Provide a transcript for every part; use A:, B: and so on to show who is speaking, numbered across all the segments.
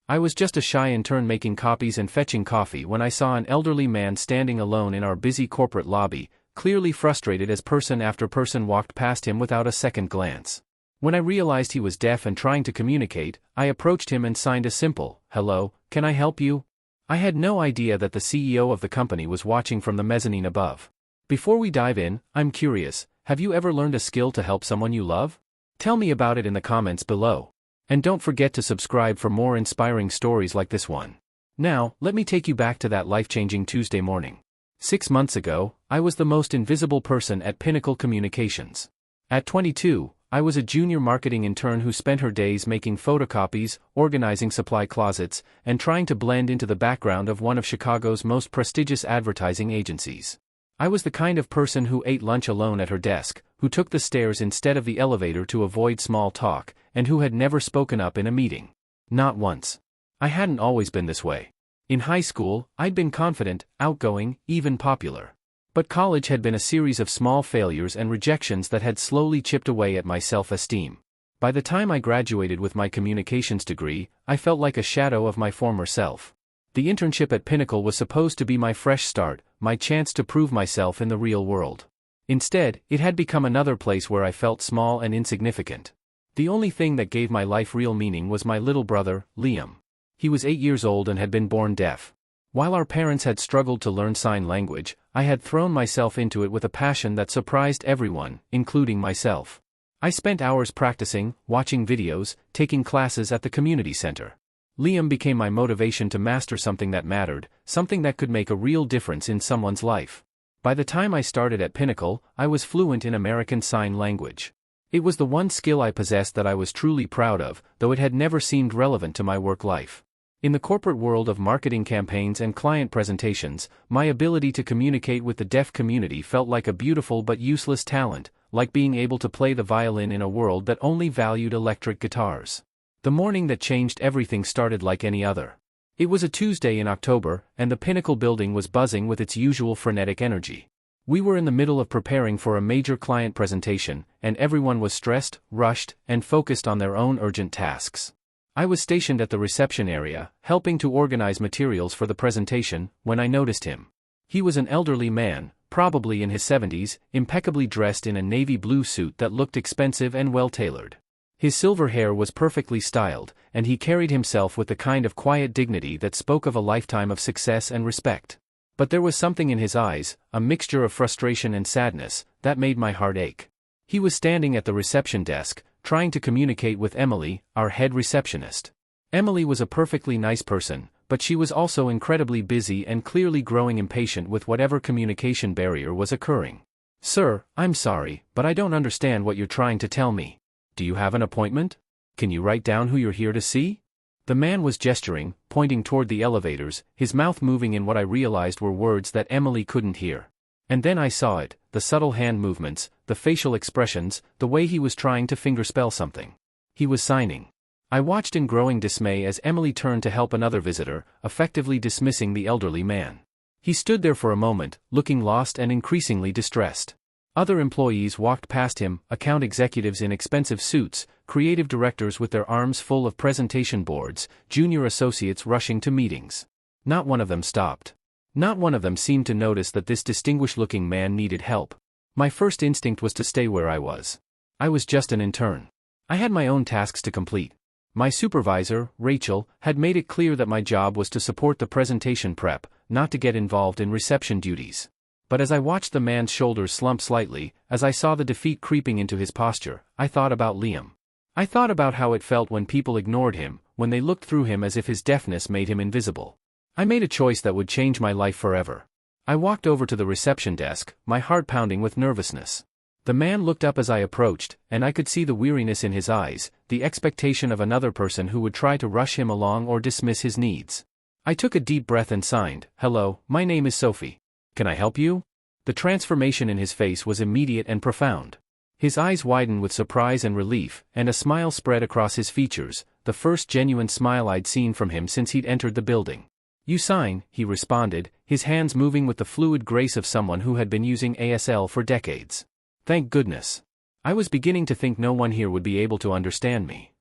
A: I was just a shy intern making copies and fetching coffee when I saw an elderly man standing alone in our busy corporate lobby, clearly frustrated as person after person walked past him without a second glance. When I realized he was deaf and trying to communicate, I approached him and signed a simple, "Hello, can I help you?" I had no idea that the CEO of the company was watching from the mezzanine above. Before we dive in, I'm curious, have you ever learned a skill to help someone you love? Tell me about it in the comments below. And don't forget to subscribe for more inspiring stories like this one. Now, let me take you back to that life-changing Tuesday morning. 6 months ago, I was the most invisible person at Pinnacle Communications. At 22, I was a junior marketing intern who spent her days making photocopies, organizing supply closets, and trying to blend into the background of one of Chicago's most prestigious advertising agencies. I was the kind of person who ate lunch alone at her desk, who took the stairs instead of the elevator to avoid small talk, and who had never spoken up in a meeting. Not once. I hadn't always been this way. In high school, I'd been confident, outgoing, even popular. But college had been a series of small failures and rejections that had slowly chipped away at my self-esteem. By the time I graduated with my communications degree, I felt like a shadow of my former self. The internship at Pinnacle was supposed to be my fresh start, my chance to prove myself in the real world. Instead, it had become another place where I felt small and insignificant. The only thing that gave my life real meaning was my little brother, Liam. He was 8 years old and had been born deaf. While our parents had struggled to learn sign language, I had thrown myself into it with a passion that surprised everyone, including myself. I spent hours practicing, watching videos, taking classes at the community center. Liam became my motivation to master something that mattered, something that could make a real difference in someone's life. By the time I started at Pinnacle, I was fluent in American Sign Language. It was the one skill I possessed that I was truly proud of, though it had never seemed relevant to my work life. In the corporate world of marketing campaigns and client presentations, my ability to communicate with the deaf community felt like a beautiful but useless talent, like being able to play the violin in a world that only valued electric guitars. The morning that changed everything started like any other. It was a Tuesday in October, and the Pinnacle building was buzzing with its usual frenetic energy. We were in the middle of preparing for a major client presentation, and everyone was stressed, rushed, and focused on their own urgent tasks. I was stationed at the reception area, helping to organize materials for the presentation, when I noticed him. He was an elderly man, probably in his 70s, impeccably dressed in a navy blue suit that looked expensive and well-tailored. His silver hair was perfectly styled, and he carried himself with the kind of quiet dignity that spoke of a lifetime of success and respect. But there was something in his eyes, a mixture of frustration and sadness, that made my heart ache. He was standing at the reception desk, trying to communicate with Emily, our head receptionist. Emily was a perfectly nice person, but she was also incredibly busy and clearly growing impatient with whatever communication barrier was occurring. "Sir, I'm sorry, but I don't understand what you're trying to tell me. Do you have an appointment? Can you write down who you're here to see?" The man was gesturing, pointing toward the elevators, his mouth moving in what I realized were words that Emily couldn't hear. And then I saw it, the subtle hand movements, the facial expressions, the way he was trying to fingerspell something. He was signing. I watched in growing dismay as Emily turned to help another visitor, effectively dismissing the elderly man. He stood there for a moment, looking lost and increasingly distressed. Other employees walked past him, account executives in expensive suits, creative directors with their arms full of presentation boards, junior associates rushing to meetings. Not one of them stopped. Not one of them seemed to notice that this distinguished-looking man needed help. My first instinct was to stay where I was. I was just an intern. I had my own tasks to complete. My supervisor, Rachel, had made it clear that my job was to support the presentation prep, not to get involved in reception duties. But as I watched the man's shoulders slump slightly, as I saw the defeat creeping into his posture, I thought about Liam. I thought about how it felt when people ignored him, when they looked through him as if his deafness made him invisible. I made a choice that would change my life forever. I walked over to the reception desk, my heart pounding with nervousness. The man looked up as I approached, and I could see the weariness in his eyes, the expectation of another person who would try to rush him along or dismiss his needs. I took a deep breath and signed, "Hello, my name is Sophie. Can I help you?" The transformation in his face was immediate and profound. His eyes widened with surprise and relief, and a smile spread across his features, the first genuine smile I'd seen from him since he'd entered the building. "You sign," he responded, his hands moving with the fluid grace of someone who had been using ASL for decades. Thank goodness. I was beginning to think no one here would be able to understand me.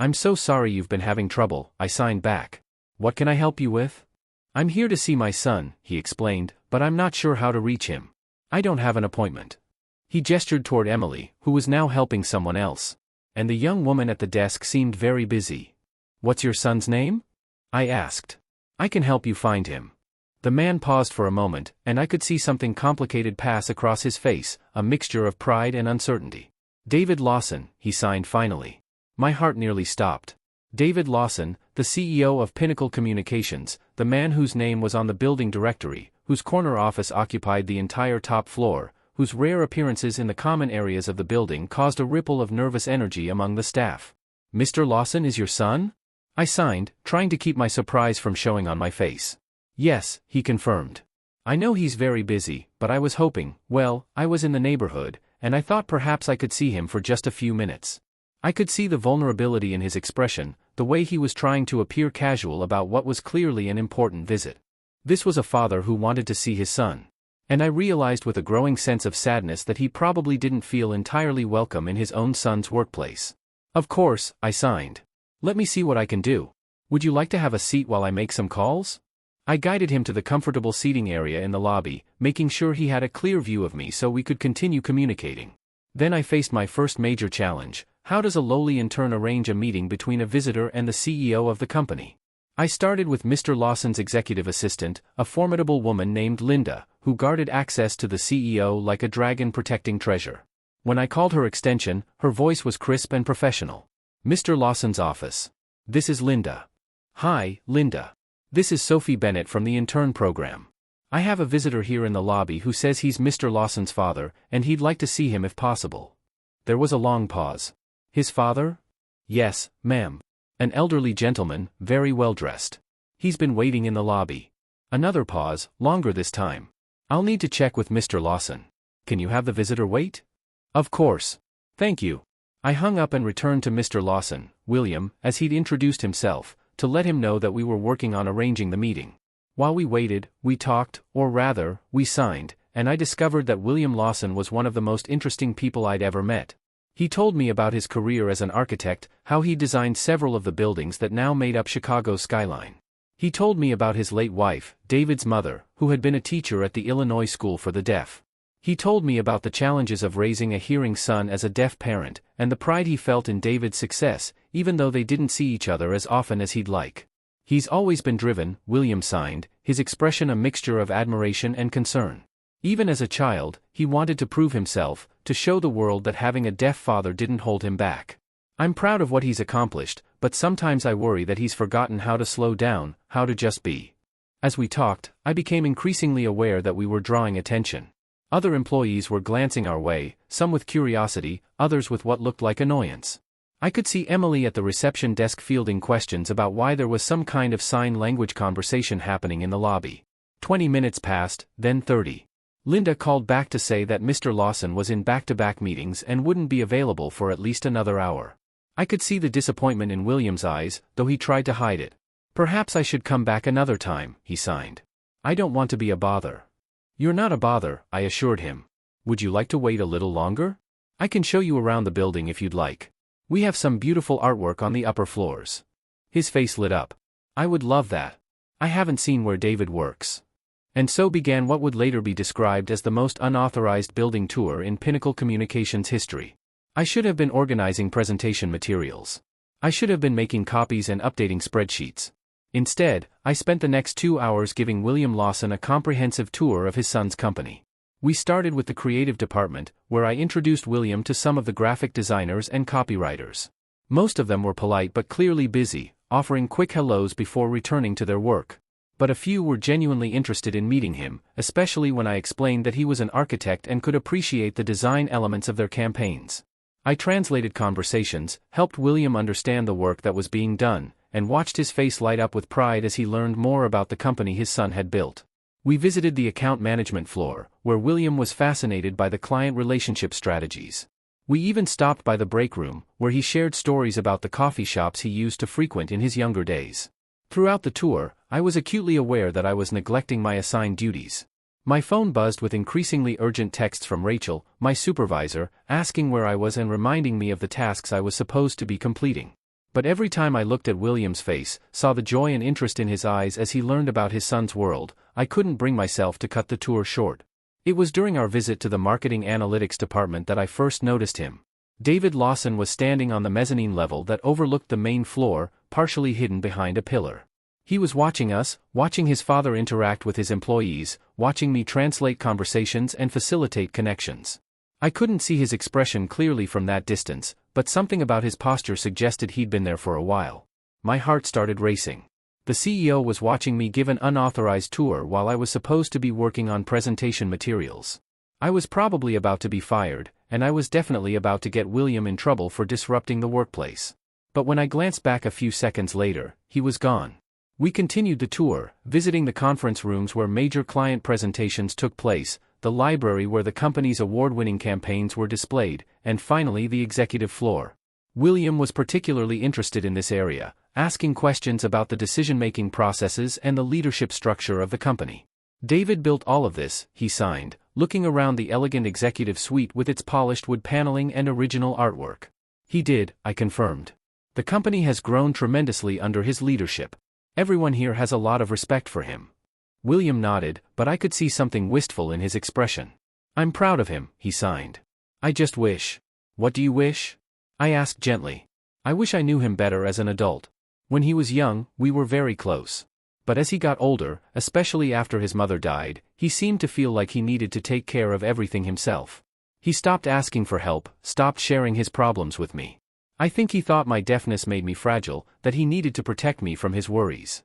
A: I'm so sorry you've been having trouble, I signed back. What can I help you with? I'm here to see my son, he explained, but I'm not sure how to reach him. I don't have an appointment. He gestured toward Emily, who was now helping someone else. And the young woman at the desk seemed very busy. What's your son's name? I asked. I can help you find him. The man paused for a moment, and I could see something complicated pass across his face, a mixture of pride and uncertainty. David Lawson, he signed finally. My heart nearly stopped. David Lawson, the CEO of Pinnacle Communications, the man whose name was on the building directory, whose corner office occupied the entire top floor, whose rare appearances in the common areas of the building caused a ripple of nervous energy among the staff. Mr. Lawson is your son? I signed, trying to keep my surprise from showing on my face. Yes, he confirmed. I know he's very busy, but I was hoping, well, I was in the neighborhood, and I thought perhaps I could see him for just a few minutes. I could see the vulnerability in his expression, the way he was trying to appear casual about what was clearly an important visit. This was a father who wanted to see his son. And I realized with a growing sense of sadness that he probably didn't feel entirely welcome in his own son's workplace. Of course, I signed. Let me see what I can do. Would you like to have a seat while I make some calls? I guided him to the comfortable seating area in the lobby, making sure he had a clear view of me so we could continue communicating. Then I faced my first major challenge. How does a lowly intern arrange a meeting between a visitor and the CEO of the company? I started with Mr. Lawson's executive assistant, a formidable woman named Linda, who guarded access to the CEO like a dragon protecting treasure. When I called her extension, her voice was crisp and professional. Mr. Lawson's office. This is Linda. Hi, Linda. This is Sophie Bennett from the intern program. I have a visitor here in the lobby who says he's Mr. Lawson's father, and he'd like to see him if possible. There was a long pause. His father? Yes, ma'am. An elderly gentleman, very well dressed. He's been waiting in the lobby. Another pause, longer this time. I'll need to check with Mr. Lawson. Can you have the visitor wait? Of course. Thank you. I hung up and returned to Mr. Lawson, William, as he'd introduced himself, to let him know that we were working on arranging the meeting. While we waited, we talked, or rather, we signed, and I discovered that William Lawson was one of the most interesting people I'd ever met. He told me about his career as an architect, how he designed several of the buildings that now made up Chicago's skyline. He told me about his late wife, David's mother, who had been a teacher at the Illinois School for the Deaf. He told me about the challenges of raising a hearing son as a deaf parent, and the pride he felt in David's success, even though they didn't see each other as often as he'd like. He's always been driven, William signed, his expression a mixture of admiration and concern. Even as a child, he wanted to prove himself, to show the world that having a deaf father didn't hold him back. I'm proud of what he's accomplished, but sometimes I worry that he's forgotten how to slow down, how to just be. As we talked, I became increasingly aware that we were drawing attention. Other employees were glancing our way, some with curiosity, others with what looked like annoyance. I could see Emily at the reception desk fielding questions about why there was some kind of sign language conversation happening in the lobby. 20 minutes passed, then 30. Linda called back to say that Mr. Lawson was in back-to-back meetings and wouldn't be available for at least another hour. I could see the disappointment in William's eyes, though he tried to hide it. Perhaps I should come back another time, he signed. I don't want to be a bother. You're not a bother, I assured him. Would you like to wait a little longer? I can show you around the building if you'd like. We have some beautiful artwork on the upper floors. His face lit up. I would love that. I haven't seen where David works. And so began what would later be described as the most unauthorized building tour in Pinnacle Communications history. I should have been organizing presentation materials. I should have been making copies and updating spreadsheets. Instead, I spent the next 2 hours giving William Lawson a comprehensive tour of his son's company. We started with the creative department, where I introduced William to some of the graphic designers and copywriters. Most of them were polite but clearly busy, offering quick hellos before returning to their work. But a few were genuinely interested in meeting him, especially when I explained that he was an architect and could appreciate the design elements of their campaigns. I translated conversations, helped William understand the work that was being done, and watched his face light up with pride as he learned more about the company his son had built. We visited the account management floor, where William was fascinated by the client relationship strategies. We even stopped by the break room, where he shared stories about the coffee shops he used to frequent in his younger days. Throughout the tour, I was acutely aware that I was neglecting my assigned duties. My phone buzzed with increasingly urgent texts from Rachel, my supervisor, asking where I was and reminding me of the tasks I was supposed to be completing. But every time I looked at William's face, saw the joy and interest in his eyes as he learned about his son's world, I couldn't bring myself to cut the tour short. It was during our visit to the marketing analytics department that I first noticed him. David Lawson was standing on the mezzanine level that overlooked the main floor, partially hidden behind a pillar. He was watching us, watching his father interact with his employees, watching me translate conversations and facilitate connections. I couldn't see his expression clearly from that distance, but something about his posture suggested he'd been there for a while. My heart started racing. The CEO was watching me give an unauthorized tour while I was supposed to be working on presentation materials. I was probably about to be fired, and I was definitely about to get William in trouble for disrupting the workplace. But when I glanced back a few seconds later, he was gone. We continued the tour, visiting the conference rooms where major client presentations took place, the library where the company's award-winning campaigns were displayed, and finally the executive floor. William was particularly interested in this area, asking questions about the decision-making processes and the leadership structure of the company. David built all of this, he signed, looking around the elegant executive suite with its polished wood paneling and original artwork. He did, I confirmed. The company has grown tremendously under his leadership. Everyone here has a lot of respect for him. William nodded, but I could see something wistful in his expression. I'm proud of him, he signed. I just wish. What do you wish? I asked gently. I wish I knew him better as an adult. When he was young, we were very close. But as he got older, especially after his mother died, he seemed to feel like he needed to take care of everything himself. He stopped asking for help, stopped sharing his problems with me. I think he thought my deafness made me fragile, that he needed to protect me from his worries.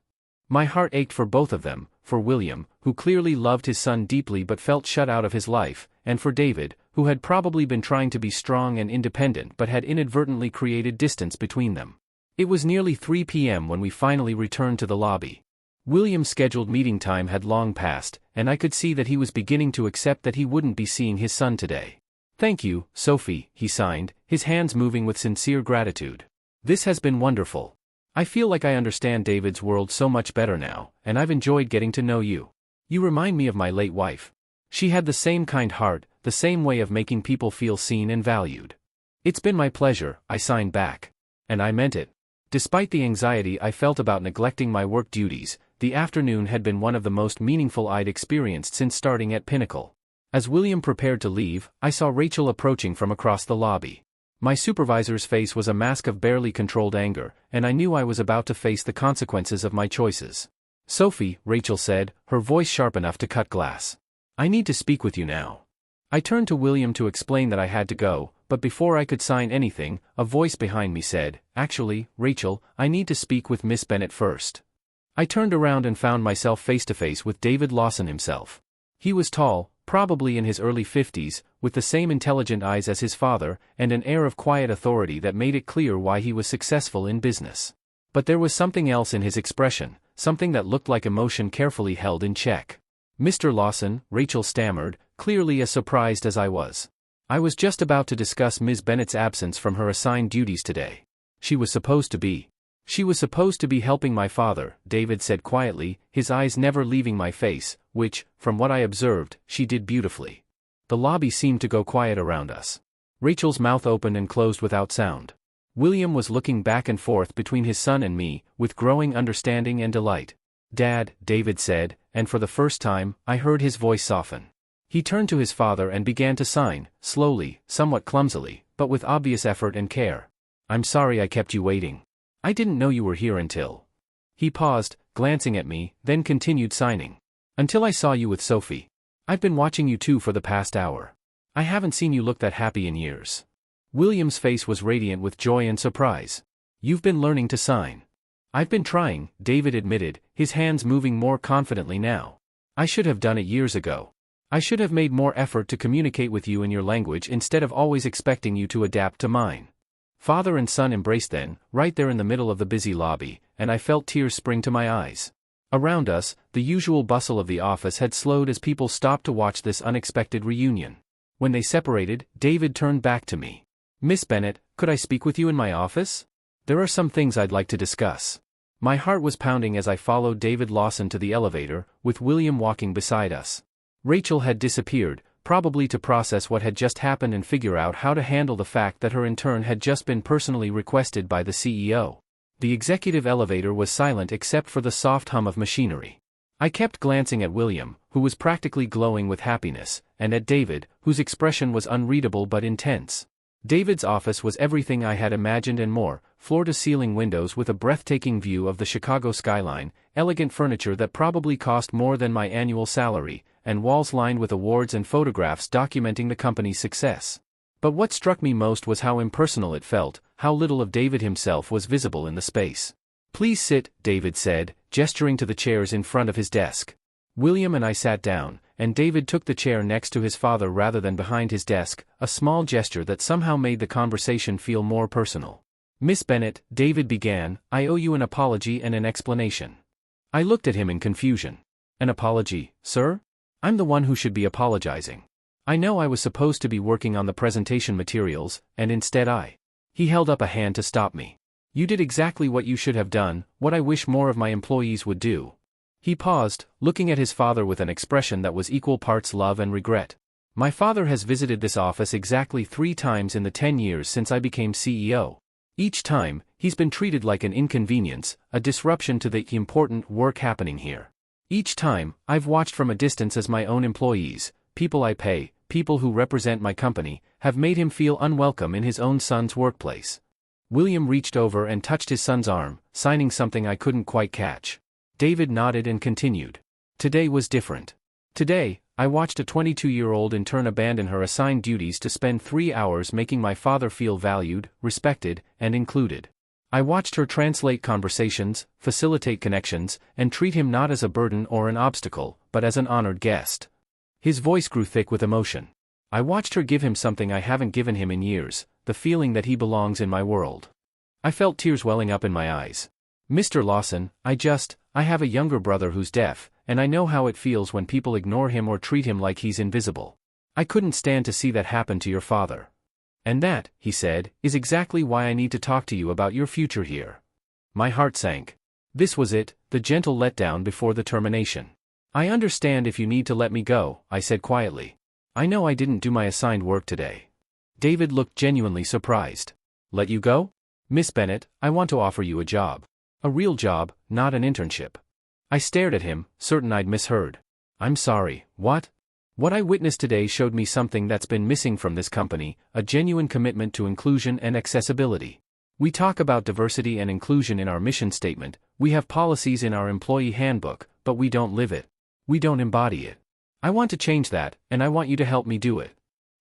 A: My heart ached for both of them, for William, who clearly loved his son deeply but felt shut out of his life, and for David, who had probably been trying to be strong and independent but had inadvertently created distance between them. It was nearly 3 p.m. when we finally returned to the lobby. William's scheduled meeting time had long passed, and I could see that he was beginning to accept that he wouldn't be seeing his son today. Thank you, Sophie, he signed, his hands moving with sincere gratitude. This has been wonderful. I feel like I understand David's world so much better now, and I've enjoyed getting to know you. You remind me of my late wife. She had the same kind heart, the same way of making people feel seen and valued. It's been my pleasure, I signed back. And I meant it. Despite the anxiety I felt about neglecting my work duties, the afternoon had been one of the most meaningful I'd experienced since starting at Pinnacle. As William prepared to leave, I saw Rachel approaching from across the lobby. My supervisor's face was a mask of barely controlled anger, and I knew I was about to face the consequences of my choices. Sophie, Rachel said, her voice sharp enough to cut glass. I need to speak with you now. I turned to William to explain that I had to go, but before I could sign anything, a voice behind me said, Actually, Rachel, I need to speak with Miss Bennett first. I turned around and found myself face to face with David Lawson himself. He was tall, probably in his early 50s, with the same intelligent eyes as his father, and an air of quiet authority that made it clear why he was successful in business. But there was something else in his expression, something that looked like emotion carefully held in check. Mr. Lawson, Rachel stammered, clearly as surprised as I was. I was just about to discuss Ms. Bennett's absence from her assigned duties today. She was supposed to be helping my father, David said quietly, his eyes never leaving my face, which, from what I observed, she did beautifully. The lobby seemed to go quiet around us. Rachel's mouth opened and closed without sound. William was looking back and forth between his son and me, with growing understanding and delight. Dad, David said, and for the first time, I heard his voice soften. He turned to his father and began to sign, slowly, somewhat clumsily, but with obvious effort and care. I'm sorry I kept you waiting. I didn't know you were here until. He paused, glancing at me, then continued signing. Until I saw you with Sophie. I've been watching you two for the past hour. I haven't seen you look that happy in years. William's face was radiant with joy and surprise. You've been learning to sign. I've been trying, David admitted, his hands moving more confidently now. I should have done it years ago. I should have made more effort to communicate with you in your language instead of always expecting you to adapt to mine. Father and son embraced then, right there in the middle of the busy lobby, and I felt tears spring to my eyes. Around us, the usual bustle of the office had slowed as people stopped to watch this unexpected reunion. When they separated, David turned back to me. Miss Bennett, could I speak with you in my office? There are some things I'd like to discuss. My heart was pounding as I followed David Lawson to the elevator, with William walking beside us. Rachel had disappeared, probably to process what had just happened and figure out how to handle the fact that her intern had just been personally requested by the CEO. The executive elevator was silent except for the soft hum of machinery. I kept glancing at William, who was practically glowing with happiness, and at David, whose expression was unreadable but intense. David's office was everything I had imagined and more: floor-to-ceiling windows with a breathtaking view of the Chicago skyline, elegant furniture that probably cost more than my annual salary, and walls lined with awards and photographs documenting the company's success. But what struck me most was how impersonal it felt, how little of David himself was visible in the space. "Please sit," David said, gesturing to the chairs in front of his desk. William and I sat down, and David took the chair next to his father rather than behind his desk, a small gesture that somehow made the conversation feel more personal. "Miss Bennett," David began, "I owe you an apology and an explanation." I looked at him in confusion. "An apology, sir? I'm the one who should be apologizing. I know I was supposed to be working on the presentation materials, and instead He held up a hand to stop me. "You did exactly what you should have done, what I wish more of my employees would do." He paused, looking at his father with an expression that was equal parts love and regret. "My father has visited this office exactly 3 times in the 10 years since I became CEO. Each time, he's been treated like an inconvenience, a disruption to the important work happening here. Each time, I've watched from a distance as my own employees, people I pay, people who represent my company, have made him feel unwelcome in his own son's workplace." William reached over and touched his son's arm, signing something I couldn't quite catch. David nodded and continued. "Today was different. Today, I watched a 22-year-old intern abandon her assigned duties to spend 3 hours making my father feel valued, respected, and included. I watched her translate conversations, facilitate connections, and treat him not as a burden or an obstacle, but as an honored guest." His voice grew thick with emotion. "I watched her give him something I haven't given him in years, the feeling that he belongs in my world." I felt tears welling up in my eyes. "Mr. Lawson, I have a younger brother who's deaf, and I know how it feels when people ignore him or treat him like he's invisible. I couldn't stand to see that happen to your father. And that," he said, "is exactly why I need to talk to you about your future here." My heart sank. This was it, the gentle letdown before the termination. "I understand if you need to let me go," I said quietly. "I know I didn't do my assigned work today." David looked genuinely surprised. "Let you go? Miss Bennett, I want to offer you a job. A real job, not an internship." I stared at him, certain I'd misheard. "I'm sorry, what?" "What I witnessed today showed me something that's been missing from this company, a genuine commitment to inclusion and accessibility. We talk about diversity and inclusion in our mission statement, we have policies in our employee handbook, but we don't live it. We don't embody it. I want to change that, and I want you to help me do it."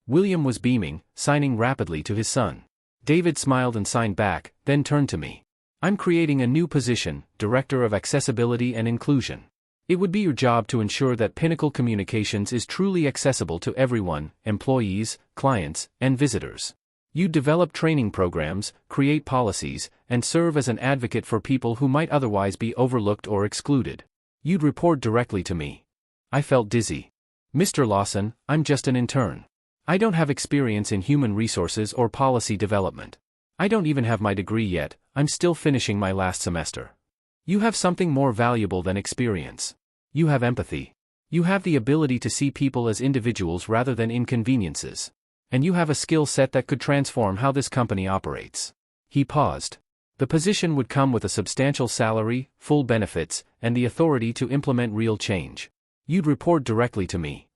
A: William was beaming, signing rapidly to his son. David smiled and signed back, then turned to me. "I'm creating a new position, Director of Accessibility and Inclusion. It would be your job to ensure that Pinnacle Communications is truly accessible to everyone, employees, clients, and visitors. You develop training programs, create policies, and serve as an advocate for people who might otherwise be overlooked or excluded. You'd report directly to me." I felt dizzy. "Mr. Lawson, I'm just an intern. I don't have experience in human resources or policy development. I don't even have my degree yet, I'm still finishing my last semester. You have something more valuable than experience. You have empathy. You have the ability to see people as individuals rather than inconveniences. And you have a skill set that could transform how this company operates." He paused. "The position would come with a substantial salary, full benefits, and the authority to implement real change. You'd report directly to me."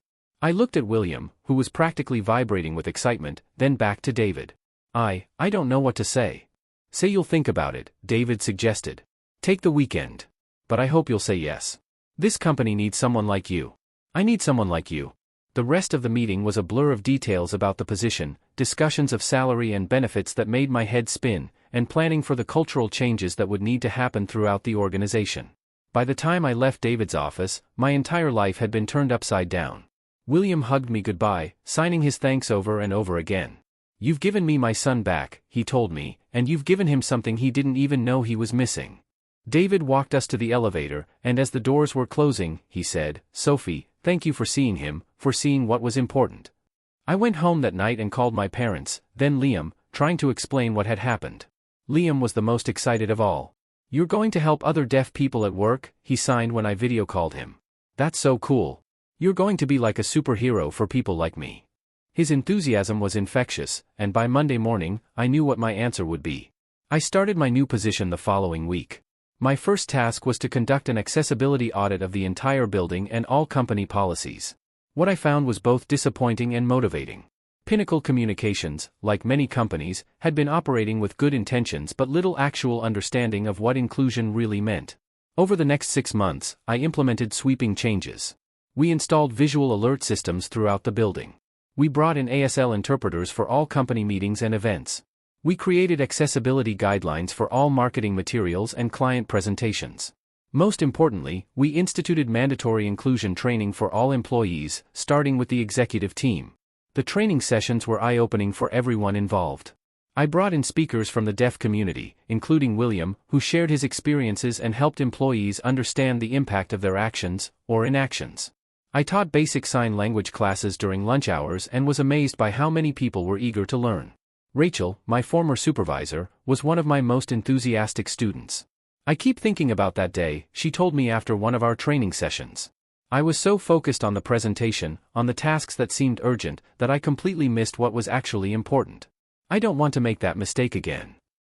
A: I looked at William, who was practically vibrating with excitement, then back to David. I don't know what to say." "Say you'll think about it," David suggested. "Take the weekend. But I hope you'll say yes. This company needs someone like you. I need someone like you." The rest of the meeting was a blur of details about the position, discussions of salary and benefits that made my head spin, and planning for the cultural changes that would need to happen throughout the organization. By the time I left David's office, my entire life had been turned upside down. William hugged me goodbye, signing his thanks over and over again. "You've given me my son back," he told me, "and you've given him something he didn't even know he was missing." David walked us to the elevator, and as the doors were closing, he said, "Sophie, thank you for seeing him, for seeing what was important." I went home that night and called my parents, then Liam, trying to explain what had happened. Liam was the most excited of all. "You're going to help other deaf people at work?" he signed when I video called him. "That's so cool. You're going to be like a superhero for people like me." His enthusiasm was infectious, and by Monday morning, I knew what my answer would be. I started my new position the following week. My first task was to conduct an accessibility audit of the entire building and all company policies. What I found was both disappointing and motivating. Pinnacle Communications, like many companies, had been operating with good intentions but little actual understanding of what inclusion really meant. Over the next 6 months, I implemented sweeping changes. We installed visual alert systems throughout the building. We brought in ASL interpreters for all company meetings and events. We created accessibility guidelines for all marketing materials and client presentations. Most importantly, we instituted mandatory inclusion training for all employees, starting with the executive team. The training sessions were eye-opening for everyone involved. I brought in speakers from the deaf community, including William, who shared his experiences and helped employees understand the impact of their actions, or inactions. I taught basic sign language classes during lunch hours and was amazed by how many people were eager to learn. Rachel, my former supervisor, was one of my most enthusiastic students. "I keep thinking about that day," she told me after one of our training sessions. "I was so focused on the presentation, on the tasks that seemed urgent, that I completely missed what was actually important. I don't want to make that mistake again."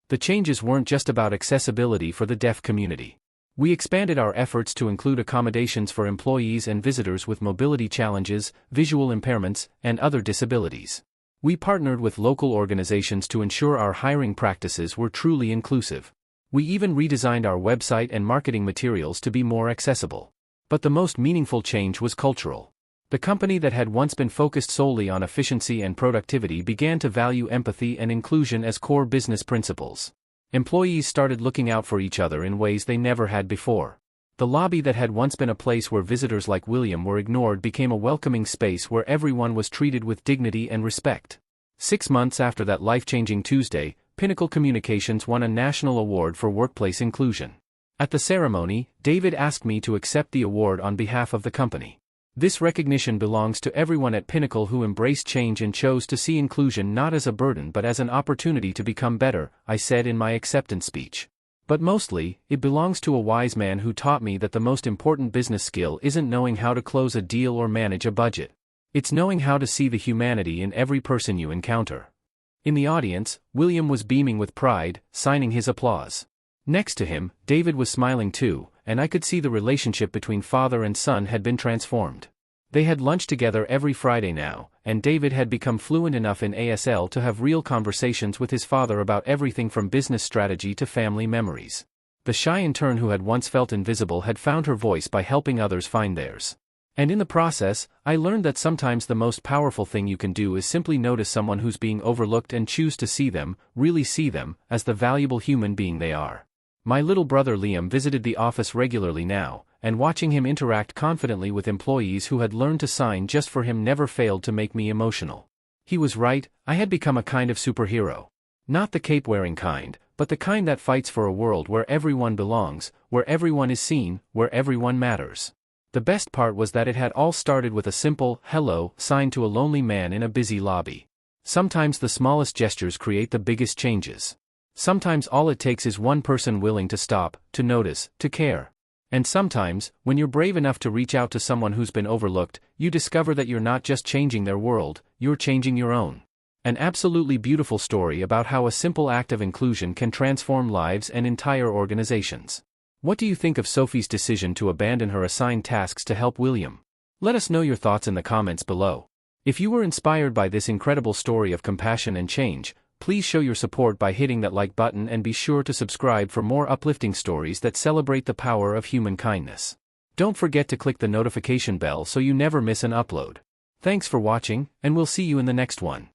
A: The changes weren't just about accessibility for the deaf community. We expanded our efforts to include accommodations for employees and visitors with mobility challenges, visual impairments, and other disabilities. We partnered with local organizations to ensure our hiring practices were truly inclusive. We even redesigned our website and marketing materials to be more accessible. But the most meaningful change was cultural. The company that had once been focused solely on efficiency and productivity began to value empathy and inclusion as core business principles. Employees started looking out for each other in ways they never had before. The lobby that had once been a place where visitors like William were ignored became a welcoming space where everyone was treated with dignity and respect. 6 months after that life-changing Tuesday, Pinnacle Communications won a national award for workplace inclusion. At the ceremony, David asked me to accept the award on behalf of the company. "This recognition belongs to everyone at Pinnacle who embraced change and chose to see inclusion not as a burden but as an opportunity to become better," I said in my acceptance speech. "But mostly, it belongs to a wise man who taught me that the most important business skill isn't knowing how to close a deal or manage a budget. It's knowing how to see the humanity in every person you encounter." In the audience, William was beaming with pride, signing his applause. Next to him, David was smiling too, and I could see the relationship between father and son had been transformed. They had lunch together every Friday now, and David had become fluent enough in ASL to have real conversations with his father about everything from business strategy to family memories. The shy intern who had once felt invisible had found her voice by helping others find theirs. And in the process, I learned that sometimes the most powerful thing you can do is simply notice someone who's being overlooked and choose to see them, really see them, as the valuable human being they are. My little brother Liam visited the office regularly now, and watching him interact confidently with employees who had learned to sign just for him never failed to make me emotional. He was right, I had become a kind of superhero. Not the cape-wearing kind, but the kind that fights for a world where everyone belongs, where everyone is seen, where everyone matters. The best part was that it had all started with a simple, "hello," sign to a lonely man in a busy lobby. Sometimes the smallest gestures create the biggest changes. Sometimes all it takes is one person willing to stop, to notice, to care. And sometimes, when you're brave enough to reach out to someone who's been overlooked, you discover that you're not just changing their world, you're changing your own. An absolutely beautiful story about how a simple act of inclusion can transform lives and entire organizations. What do you think of Sophie's decision to abandon her assigned tasks to help William? Let us know your thoughts in the comments below. If you were inspired by this incredible story of compassion and change, please show your support by hitting that like button and be sure to subscribe for more uplifting stories that celebrate the power of human kindness. Don't forget to click the notification bell so you never miss an upload. Thanks for watching, and we'll see you in the next one.